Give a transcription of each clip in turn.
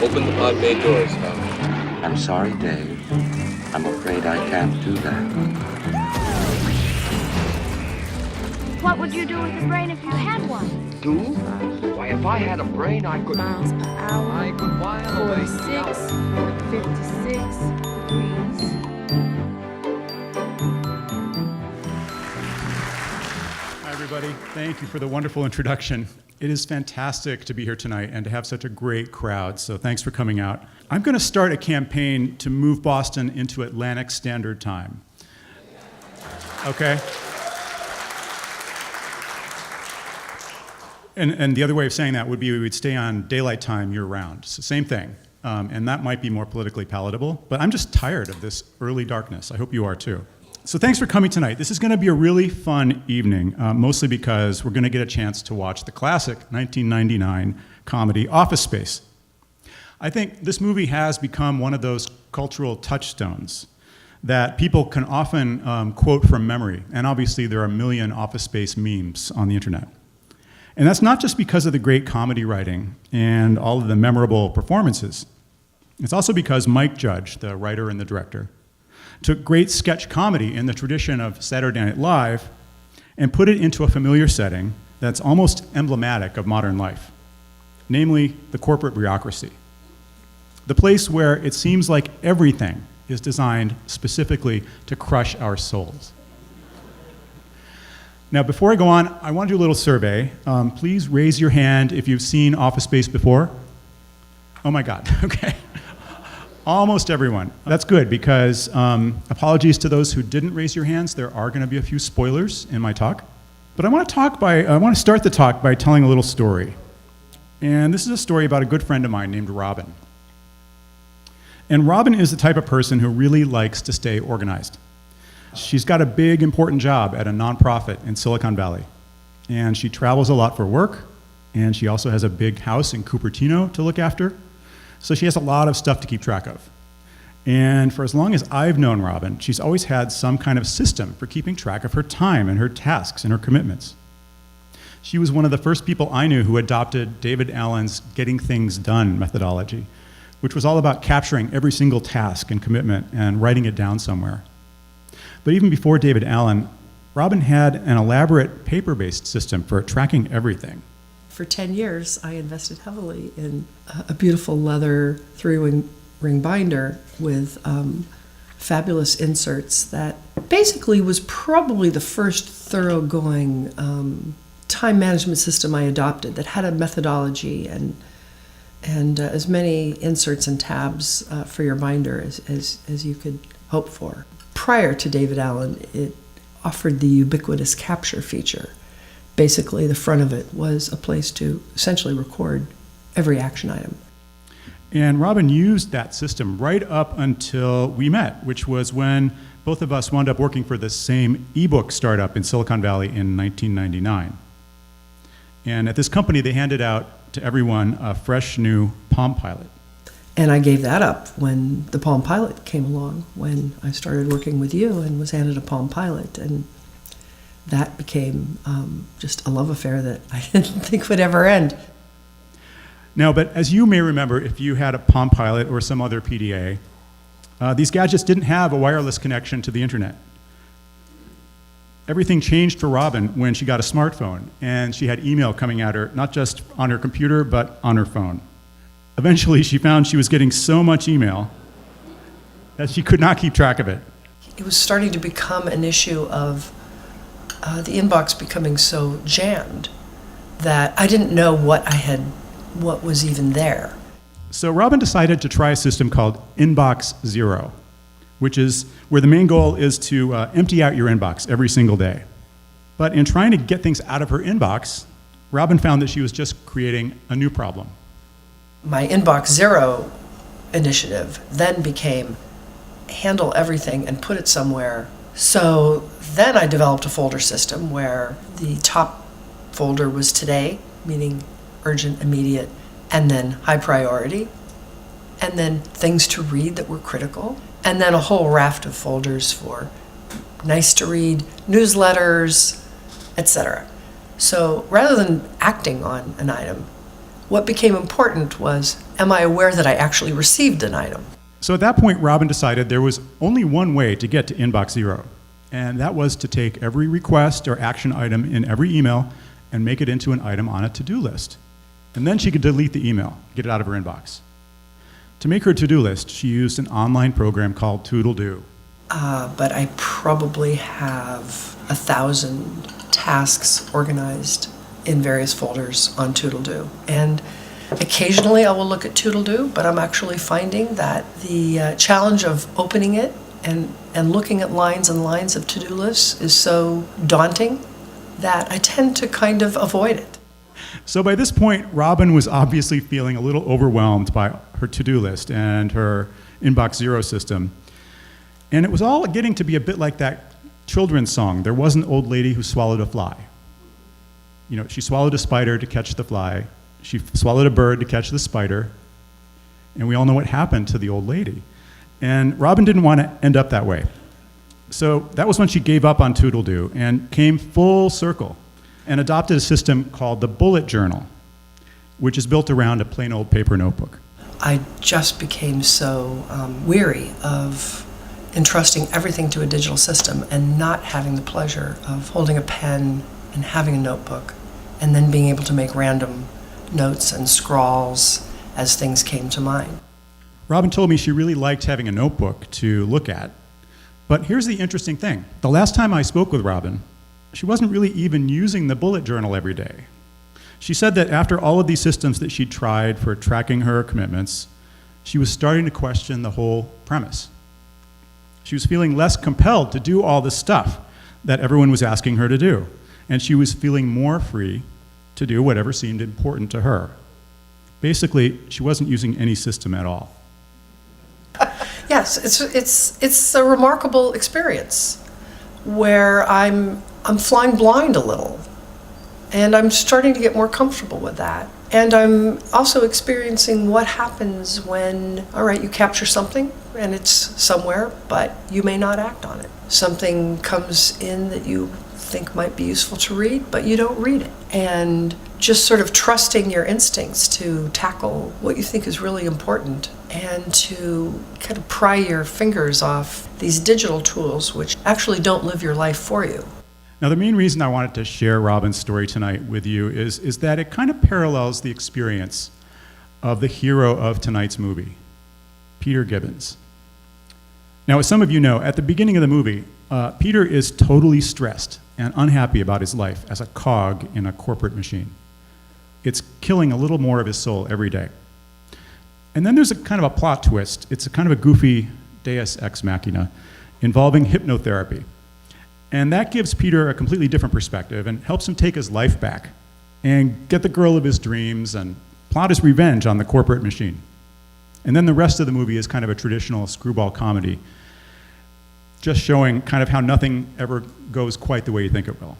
Open the pod bay doors, Tom. I'm sorry, Dave. I'm afraid I can't do that. What would you do with a brain if you had one? Do? Why, if I had a brain, I could... Miles per hour. I could while away. 46, 56 degrees. Hi, everybody. Thank you for the wonderful introduction. It is fantastic to be here tonight and to have such a great crowd, so thanks for coming out. I'm going to start a campaign to move Boston into Atlantic Standard Time. Okay? And the other way of saying that would be we would stay on daylight time year-round. So same thing. And that might be more politically palatable, but I'm just tired of this early darkness. I hope you are too. So thanks for coming tonight. This is going to be a really fun evening, mostly because we're going to get a chance to watch the classic 1999 comedy Office Space. I think this movie has become one of those cultural touchstones that people can often quote from memory, and obviously there are a million Office Space memes on the internet. And that's not just because of the great comedy writing and all of the memorable performances. It's also because Mike Judge, the writer and the director, took great sketch comedy in the tradition of Saturday Night Live and put it into a familiar setting that's almost emblematic of modern life, namely the corporate bureaucracy. The place where it seems like everything is designed specifically to crush our souls. Now, before I go on, I want to do a little survey. Please raise your hand if you've seen Office Space before. Oh my God, okay. Almost everyone. That's good because apologies to those who didn't raise your hands. There are going to be a few spoilers in my talk. But I want to start the talk by telling a little story. And this is a story about a good friend of mine named Robin. And Robin is the type of person who really likes to stay organized. She's got a big, important job at a nonprofit in Silicon Valley. And she travels a lot for work, and she also has a big house in Cupertino to look after. So she has a lot of stuff to keep track of. And for as long as I've known Robin, she's always had some kind of system for keeping track of her time and her tasks and her commitments. She was one of the first people I knew who adopted David Allen's Getting Things Done methodology, which was all about capturing every single task and commitment and writing it down somewhere. But even before David Allen, Robin had an elaborate paper-based system for tracking everything. For 10 years, I invested heavily in a beautiful leather three-ring binder with fabulous inserts that basically was probably the first thoroughgoing time management system I adopted that had a methodology and as many inserts and tabs for your binder as you could hope for. Prior to David Allen, it offered the ubiquitous capture feature. Basically, the front of it was a place to essentially record every action item. And Robin used that system right up until we met, which was when both of us wound up working for the same ebook startup in Silicon Valley in 1999. And at this company, they handed out to everyone a fresh new Palm Pilot. And I gave that up when the Palm Pilot came along, when I started working with you and was handed a Palm Pilot. And that became just a love affair that I didn't think would ever end. Now, but as you may remember, if you had a Palm Pilot or some other PDA, these gadgets didn't have a wireless connection to the internet. Everything changed for Robin when she got a smartphone, and she had email coming at her, not just on her computer, but on her phone. Eventually, she found she was getting so much email that she could not keep track of it. It was starting to become an issue of the inbox becoming so jammed that I didn't know what was even there. So Robin decided to try a system called Inbox Zero, which is where the main goal is to empty out your inbox every single day. But in trying to get things out of her inbox, Robin found that she was just creating a new problem. My Inbox Zero initiative then became handle everything and put it somewhere. So then I developed a folder system where the top folder was today, meaning urgent, immediate, and then high priority, and then things to read that were critical, and then a whole raft of folders for nice to read, newsletters, etc. So rather than acting on an item, What became important was, am I aware that I actually received an item? So at that point, Robin decided there was only one way to get to inbox zero, and that was to take every request or action item in every email and make it into an item on a to-do list. And then she could delete the email, get it out of her inbox. To make her to-do list, she used an online program called Toodle-Do. But I probably have 1,000 tasks organized in various folders on Toodle-Do. And occasionally I will look at Toodle-Do, but I'm actually finding that the challenge of opening it and looking at lines and lines of to-do lists is so daunting that I tend to kind of avoid it. So by this point, Robin was obviously feeling a little overwhelmed by her to-do list and her inbox zero system. And it was all getting to be a bit like that children's song, There Was an Old Lady Who Swallowed a Fly. You know, she swallowed a spider to catch the fly. She swallowed a bird to catch the spider. And we all know what happened to the old lady. And Robin didn't want to end up that way. So that was when she gave up on Toodle-Do and came full circle and adopted a system called the bullet journal, which is built around a plain old paper notebook. I just became so weary of entrusting everything to a digital system and not having the pleasure of holding a pen and having a notebook and then being able to make random notes and scrawls as things came to mind. Robin told me she really liked having a notebook to look at. But here's the interesting thing. The last time I spoke with Robin, she wasn't really even using the bullet journal every day. She said that after all of these systems that she'd tried for tracking her commitments, she was starting to question the whole premise. She was feeling less compelled to do all this stuff that everyone was asking her to do. And she was feeling more free to do whatever seemed important to her. Basically, she wasn't using any system at all. Yes, it's a remarkable experience where I'm flying blind a little, and I'm starting to get more comfortable with that. And I'm also experiencing what happens when, all right, you capture something and it's somewhere, but you may not act on it. Something comes in that you think might be useful to read, but you don't read it. And just sort of trusting your instincts to tackle what you think is really important and to kind of pry your fingers off these digital tools which actually don't live your life for you. Now, the main reason I wanted to share Robin's story tonight with you is that it kind of parallels the experience of the hero of tonight's movie, Peter Gibbons. Now, as some of you know, at the beginning of the movie, Peter is totally stressed and unhappy about his life as a cog in a corporate machine. It's killing a little more of his soul every day. And then there's a kind of a plot twist. It's a kind of a goofy deus ex machina involving hypnotherapy. And that gives Peter a completely different perspective and helps him take his life back and get the girl of his dreams and plot his revenge on the corporate machine. And then the rest of the movie is kind of a traditional screwball comedy, just showing kind of how nothing ever goes quite the way you think it will.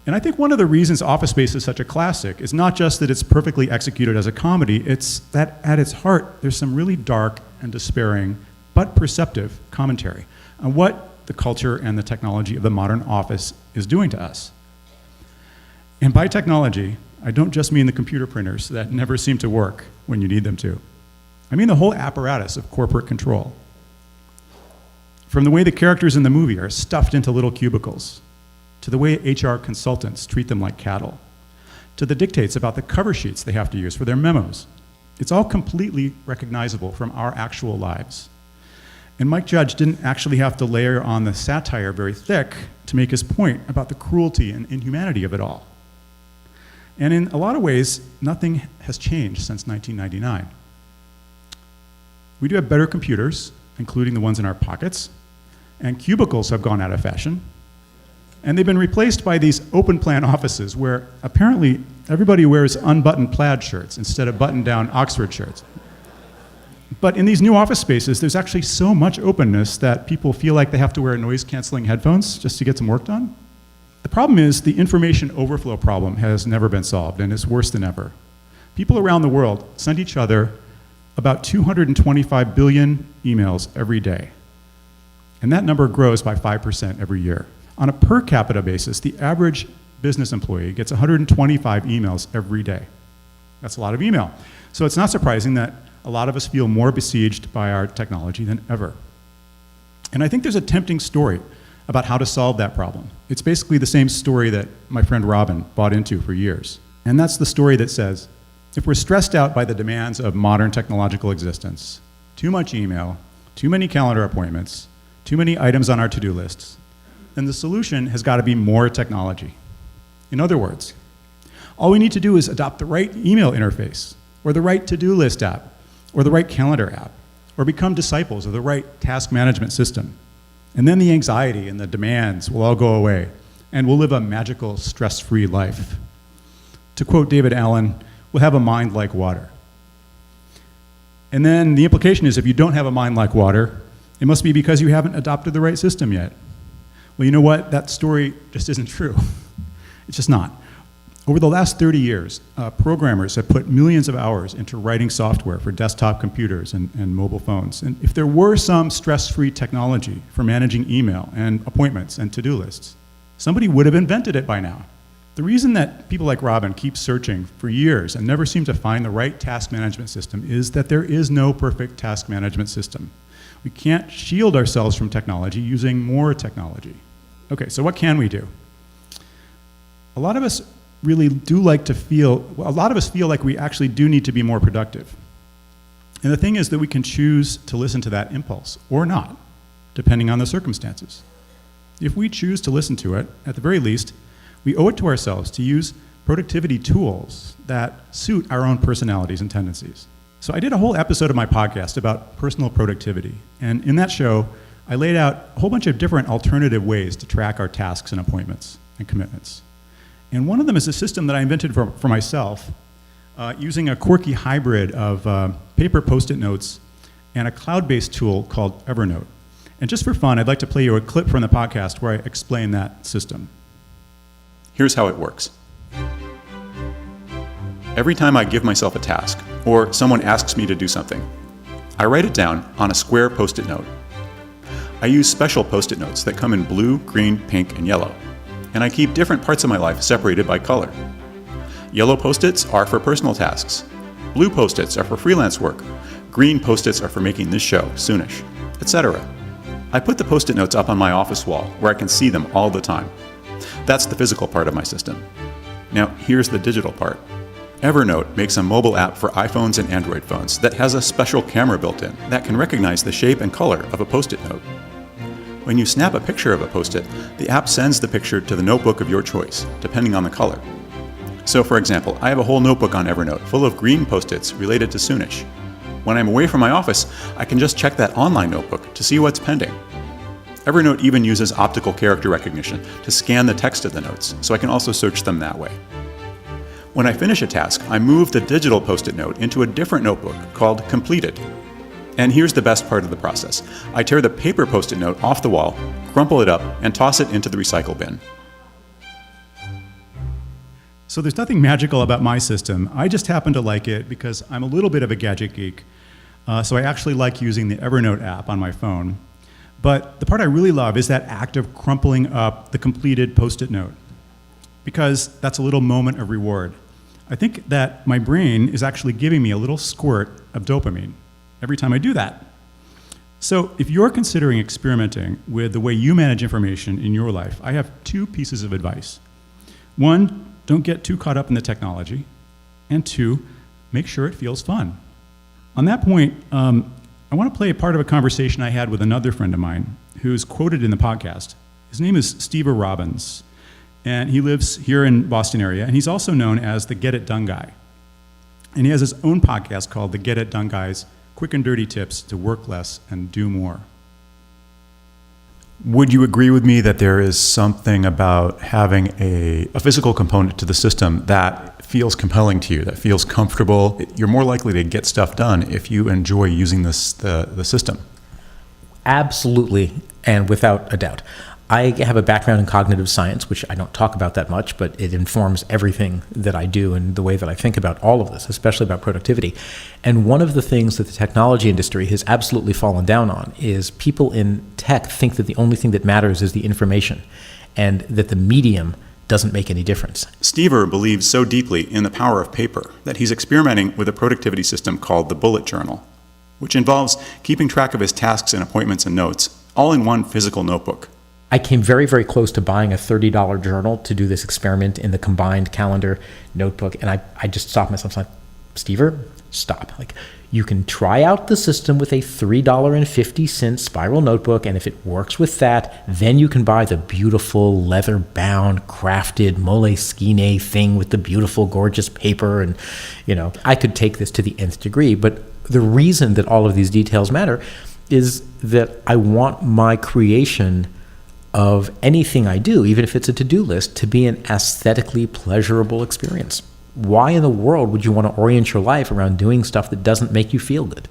And I think one of the reasons Office Space is such a classic is not just that it's perfectly executed as a comedy, it's that at its heart, there's some really dark and despairing, but perceptive commentary on what the culture and the technology of the modern office is doing to us. And by technology, I don't just mean the computer printers that never seem to work when you need them to. I mean the whole apparatus of corporate control. From the way the characters in the movie are stuffed into little cubicles, to the way HR consultants treat them like cattle, to the dictates about the cover sheets they have to use for their memos. It's all completely recognizable from our actual lives. And Mike Judge didn't actually have to layer on the satire very thick to make his point about the cruelty and inhumanity of it all. And in a lot of ways, nothing has changed since 1999. We do have better computers, including the ones in our pockets, and cubicles have gone out of fashion. And they've been replaced by these open plan offices where apparently everybody wears unbuttoned plaid shirts instead of buttoned-down Oxford shirts. But in these new office spaces, there's actually so much openness that people feel like they have to wear noise-canceling headphones just to get some work done. The problem is the information overflow problem has never been solved, and it's worse than ever. People around the world send each other about 225 billion emails every day. And that number grows by 5% every year. On a per capita basis, the average business employee gets 125 emails every day. That's a lot of email. So it's not surprising that a lot of us feel more besieged by our technology than ever. And I think there's a tempting story about how to solve that problem. It's basically the same story that my friend Robin bought into for years. And that's the story that says, if we're stressed out by the demands of modern technological existence, too much email, too many calendar appointments, too many items on our to-do lists, then the solution has got to be more technology. In other words, all we need to do is adopt the right email interface, or the right to-do list app, or the right calendar app, or become disciples of the right task management system. And then the anxiety and the demands will all go away, and we'll live a magical, stress-free life. To quote David Allen, we'll have a mind like water. And then the implication is if you don't have a mind like water, it must be because you haven't adopted the right system yet. Well, you know what? That story just isn't true. It's just not. Over the last 30 years, programmers have put millions of hours into writing software for desktop computers and mobile phones. And if there were some stress-free technology for managing email and appointments and to-do lists, somebody would have invented it by now. The reason that people like Robin keep searching for years and never seem to find the right task management system is that there is no perfect task management system. We can't shield ourselves from technology using more technology. Okay, so what can we do? A lot of us really do like to feel, well, a lot of us feel like we actually do need to be more productive. And the thing is that we can choose to listen to that impulse or not, depending on the circumstances. If we choose to listen to it, at the very least, we owe it to ourselves to use productivity tools that suit our own personalities and tendencies. So I did a whole episode of my podcast about personal productivity. And in that show, I laid out a whole bunch of different alternative ways to track our tasks and appointments and commitments. And one of them is a system that I invented for myself using a quirky hybrid of paper Post-it notes and a cloud-based tool called Evernote. And just for fun, I'd like to play you a clip from the podcast where I explain that system. Here's how it works. Every time I give myself a task, or someone asks me to do something, I write it down on a square Post-it note. I use special Post-it notes that come in blue, green, pink, and yellow, and I keep different parts of my life separated by color. Yellow Post-its are for personal tasks. Blue Post-its are for freelance work. Green Post-its are for making this show soonish, etc. I put the Post-it notes up on my office wall where I can see them all the time. That's the physical part of my system. Now, here's the digital part. Evernote makes a mobile app for iPhones and Android phones that has a special camera built in that can recognize the shape and color of a Post-it note. When you snap a picture of a Post-it, the app sends the picture to the notebook of your choice, depending on the color. So for example, I have a whole notebook on Evernote full of green Post-its related to soonish. When I'm away from my office, I can just check that online notebook to see what's pending. Evernote even uses optical character recognition to scan the text of the notes, so I can also search them that way. When I finish a task, I move the digital Post-it note into a different notebook called Completed. And here's the best part of the process. I tear the paper Post-it note off the wall, crumple it up, and toss it into the recycle bin. So there's nothing magical about my system. I just happen to like it because I'm a little bit of a gadget geek. So I actually like using the Evernote app on my phone. But the part I really love is that act of crumpling up the completed Post-it note, because that's a little moment of reward. I think that my brain is actually giving me a little squirt of dopamine every time I do that. So if you're considering experimenting with the way you manage information in your life, I have two pieces of advice. One, don't get too caught up in the technology. And two, make sure it feels fun. On that point, I want to play a part of a conversation I had with another friend of mine who's quoted in the podcast. His name is Steve Robbins, and he lives here in Boston area, and he's also known as the Get It Done Guy. And he has his own podcast called the Get It Done Guy's Quick and Dirty Tips to Work Less and Do More. Would you agree with me that there is something about having a physical component to the system that feels compelling to you, that feels comfortable? You're more likely to get stuff done if you enjoy using the system. Absolutely, and without a doubt. I have a background in cognitive science, which I don't talk about that much, but it informs everything that I do and the way that I think about all of this, especially about productivity. And one of the things that the technology industry has absolutely fallen down on is people in tech think that the only thing that matters is the information, and that the medium doesn't make any difference. Stever believes so deeply in the power of paper that he's experimenting with a productivity system called the bullet journal, which involves keeping track of his tasks and appointments and notes, all in one physical notebook. I came very, very close to buying a $30 journal to do this experiment in the combined calendar notebook, and I just stopped myself. Like, Stever, stop. Like, you can try out the system with a $3.50 spiral notebook, and if it works with that, then you can buy the beautiful leather-bound, crafted Moleskine thing with the beautiful, gorgeous paper, and, I could take this to the nth degree, but the reason that all of these details matter is that I want my creation of anything I do, even if it's a to-do list, to be an aesthetically pleasurable experience. Why in the world would you want to orient your life around doing stuff that doesn't make you feel good?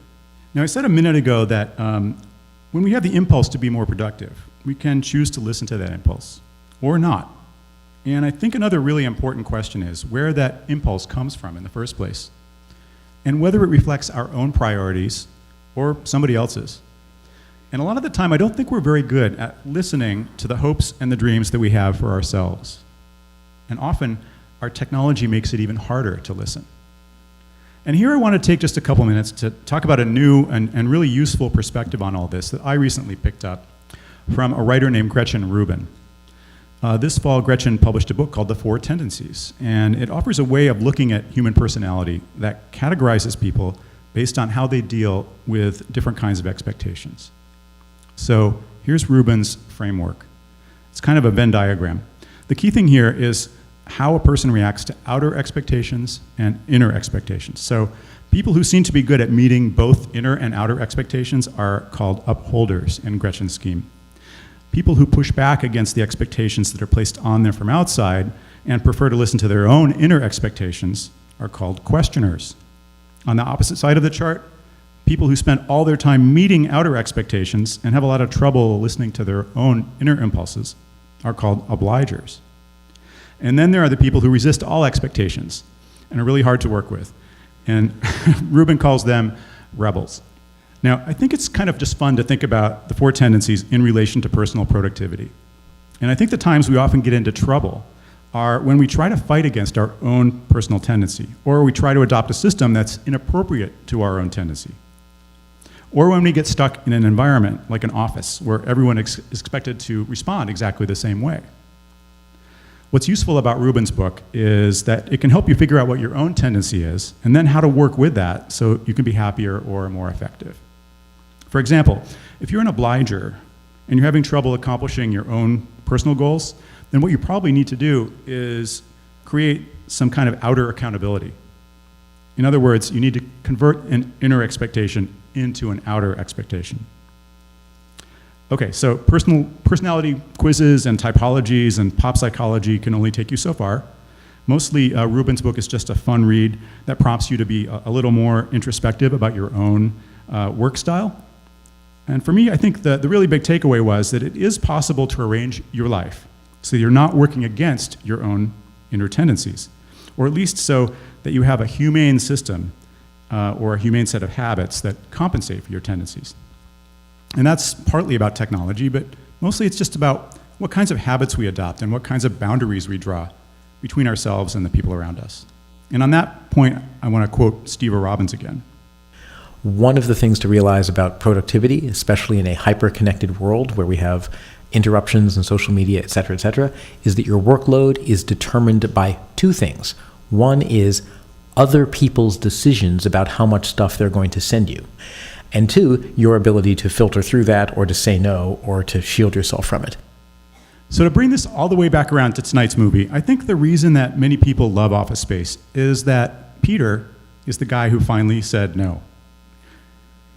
Now, I said a minute ago that when we have the impulse to be more productive, we can choose to listen to that impulse or not. And I think another really important question is where that impulse comes from in the first place, and whether it reflects our own priorities or somebody else's. And a lot of the time, I don't think we're very good at listening to the hopes and the dreams that we have for ourselves. And often, our technology makes it even harder to listen. And here I want to take just a couple minutes to talk about a new and really useful perspective on all this that I recently picked up from a writer named Gretchen Rubin. This fall, Gretchen published a book called The Four Tendencies, and it offers a way of looking at human personality that categorizes people based on how they deal with different kinds of expectations. So here's Rubin's framework. It's kind of a Venn diagram. The key thing here is how a person reacts to outer expectations and inner expectations. So people who seem to be good at meeting both inner and outer expectations are called upholders in Gretchen's scheme. People who push back against the expectations that are placed on them from outside and prefer to listen to their own inner expectations are called questioners. On the opposite side of the chart, people who spend all their time meeting outer expectations and have a lot of trouble listening to their own inner impulses are called obligers. And then there are the people who resist all expectations and are really hard to work with. And Rubin calls them rebels. Now, I think it's kind of just fun to think about the four tendencies in relation to personal productivity. And I think the times we often get into trouble are when we try to fight against our own personal tendency, or we try to adopt a system that's inappropriate to our own tendency. Or when we get stuck in an environment like an office where everyone is expected to respond exactly the same way. What's useful about Rubin's book is that it can help you figure out what your own tendency is and then how to work with that so you can be happier or more effective. For example, if you're an obliger and you're having trouble accomplishing your own personal goals, then what you probably need to do is create some kind of outer accountability. In other words, you need to convert an inner expectation into an outer expectation. Okay, so personality quizzes and typologies and pop psychology can only take you so far. Mostly, Rubin's book is just a fun read that prompts you to be a little more introspective about your own work style. And for me, I think the really big takeaway was that it is possible to arrange your life so you're not working against your own inner tendencies, or at least so that you have a humane system or a humane set of habits that compensate for your tendencies. And that's partly about technology, but mostly it's just about what kinds of habits we adopt and what kinds of boundaries we draw between ourselves and the people around us. And on that point, I want to quote Stever Robbins again. One of the things to realize about productivity, especially in a hyper-connected world where we have interruptions and social media, et cetera, is that your workload is determined by two things. One is other people's decisions about how much stuff they're going to send you. And two, your ability to filter through that or to say no or to shield yourself from it. So to bring this all the way back around to tonight's movie, I think the reason that many people love Office Space is that Peter is the guy who finally said no.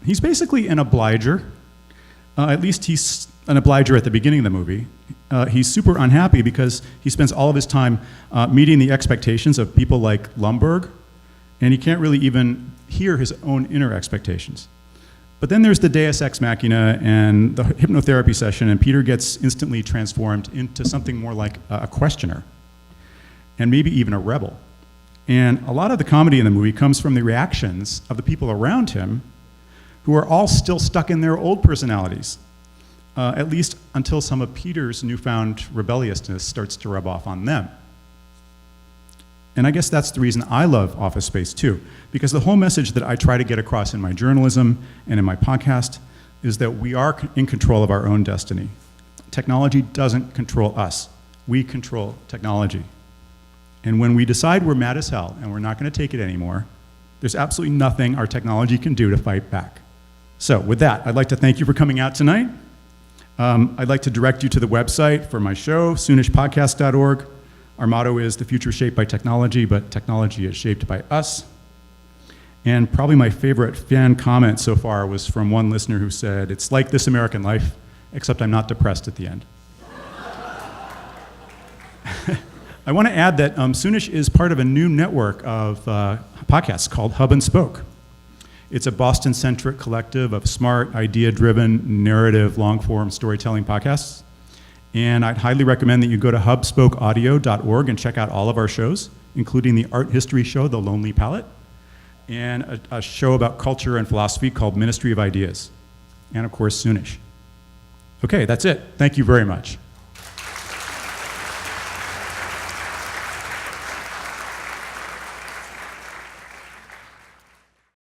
He's basically an obliger. At least he's an obliger at the beginning of the movie. He's super unhappy because he spends all of his time meeting the expectations of people like Lumbergh, and he can't really even hear his own inner expectations. But then there's the Deus Ex Machina and the hypnotherapy session, and Peter gets instantly transformed into something more like a questioner, and maybe even a rebel. And a lot of the comedy in the movie comes from the reactions of the people around him who are all still stuck in their old personalities. at least until some of Peter's newfound rebelliousness starts to rub off on them. And I guess that's the reason I love Office Space too, because the whole message that I try to get across in my journalism and in my podcast is that we are in control of our own destiny. Technology doesn't control us. We control technology. And when we decide we're mad as hell and we're not going to take it anymore, there's absolutely nothing our technology can do to fight back. So with that, I'd like to thank you for coming out tonight. I'd like to direct you to the website for my show, soonishpodcast.org. Our motto is, the future is shaped by technology, but technology is shaped by us. And probably my favorite fan comment so far was from one listener who said, it's like This American Life, except I'm not depressed at the end. I want to add that Soonish is part of a new network of podcasts called Hub and Spoke. It's a Boston-centric collective of smart, idea-driven, narrative, long-form storytelling podcasts. And I'd highly recommend that you go to hubspokeaudio.org and check out all of our shows, including the art history show, The Lonely Palette, and a show about culture and philosophy called Ministry of Ideas, and of course, Soonish. Okay, that's it. Thank you very much.